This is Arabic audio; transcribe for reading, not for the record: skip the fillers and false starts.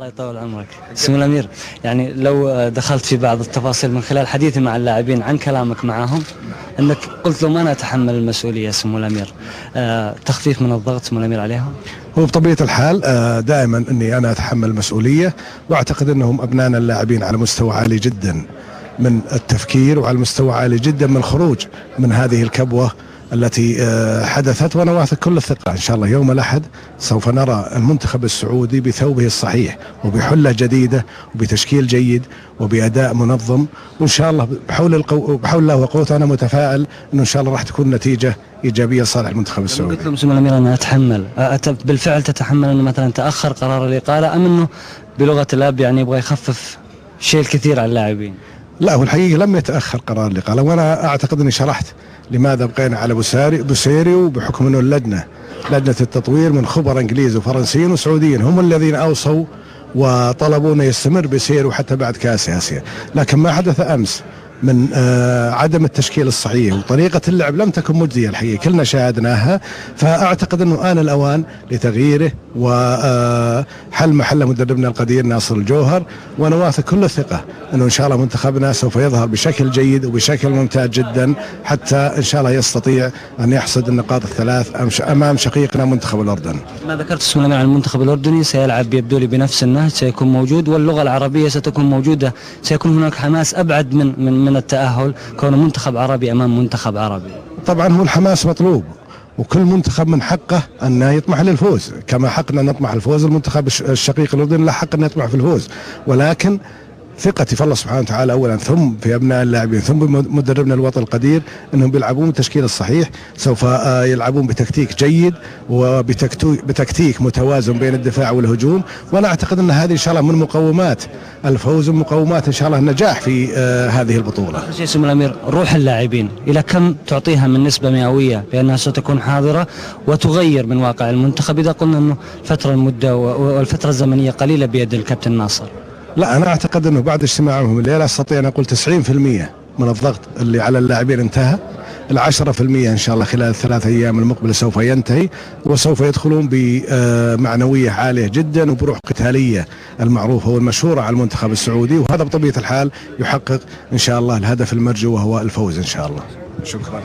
الله يطول عمرك. سمو الأمير، يعني لو دخلت في بعض التفاصيل من خلال حديثي مع اللاعبين عن كلامك معهم، أنك قلت لهم أنا أتحمل المسؤولية سمو الأمير، تخفيف من الضغط سمو الأمير عليهم؟ هو بطبيعة الحال دائما أني أنا أتحمل المسؤولية، وأعتقد أنهم أبنائنا اللاعبين على مستوى عالي جدا من التفكير، وعلى مستوى عالي جدا من الخروج من هذه الكبوة التي حدثت. وأنا واثق كل الثقة إن شاء الله يوم الأحد سوف نرى المنتخب السعودي بثوبه الصحيح وبحلة جديدة وبتشكيل جيد وبأداء منظم، وإن شاء الله بحول الله وقوته أنا متفائل أنه إن شاء الله راح تكون نتيجة إيجابية لصالح المنتخب السعودي. قلت لهم سمو الأمير أنا أتحمل، بالفعل تتحمل أنه مثلا تأخر قرار الإقالة، أم أنه بلغة الأب يعني يبغى يخفف شيء الكثير على اللاعبين؟ لا، هو الحقيقة لم يتأخر قرار الإقالة، وأنا أعتقد أني شرحت لماذا بقينا على بوسيري، وبحكم أنه لجنة التطوير من خبراء إنجليز وفرنسيين وسعوديين هم الذين أوصوا وطلبوا أن يستمر بسيره حتى بعد كأس آسيا. لكن ما حدث أمس من عدم التشكيل الصحيح وطريقة اللعب لم تكن مجزية الحقيقة، كلنا شاهدناها. فأعتقد أنه آن الأوان لتغييره وحل محل مدربنا القدير ناصر الجوهر، وأنا واثق كل الثقة أنه إن شاء الله منتخبنا سوف يظهر بشكل جيد وبشكل ممتاز جدا، حتى إن شاء الله يستطيع أن يحصد النقاط الثلاث أمام شقيقنا منتخب الأردن. ما ذكرت سمو الأمير عن المنتخب الأردني سيلعب يبدو لي بنفس النهج، سيكون موجود واللغة العربية ستكون موجودة، سيكون هناك حماس أبعد من التأهل كونه منتخب عربي أمام منتخب عربي. طبعا هو الحماس مطلوب، وكل منتخب من حقه أن يطمح للفوز كما حقنا نطمح الفوز. المنتخب الشقيق الأردني له حق أن يطمح في الفوز، ولكن ثقتي في الله سبحانه وتعالى أولا، ثم في أبناء اللاعبين، ثم بمدربنا الوطني القدير أنهم بيلعبون بالتشكيل الصحيح، سوف يلعبون بتكتيك جيد وبتكتيك متوازن بين الدفاع والهجوم. وأنا أعتقد أن هذه إن شاء الله من مقومات الفوز ومقومات إن شاء الله النجاح في هذه البطولة. آخر شيء سمو الأمير، روح اللاعبين إلى كم تعطيها من نسبة مئوية بأنها ستكون حاضرة وتغير من واقع المنتخب إذا قلنا أنه المدة والفترة الزمنية قليلة بيد الكابتن ناصر؟ لا، أنا أعتقد أنه بعد اجتماعهم الليلة أستطيع أن أقول 90% من الضغط اللي على اللاعبين انتهى. 10% إن شاء الله خلال ال3 أيام المقبلة سوف ينتهي، وسوف يدخلون بمعنوية عالية جدا وبروح قتالية المعروفة والمشهورة على المنتخب السعودي، وهذا بطبيعة الحال يحقق إن شاء الله الهدف المرجو وهو الفوز إن شاء الله. شكرا.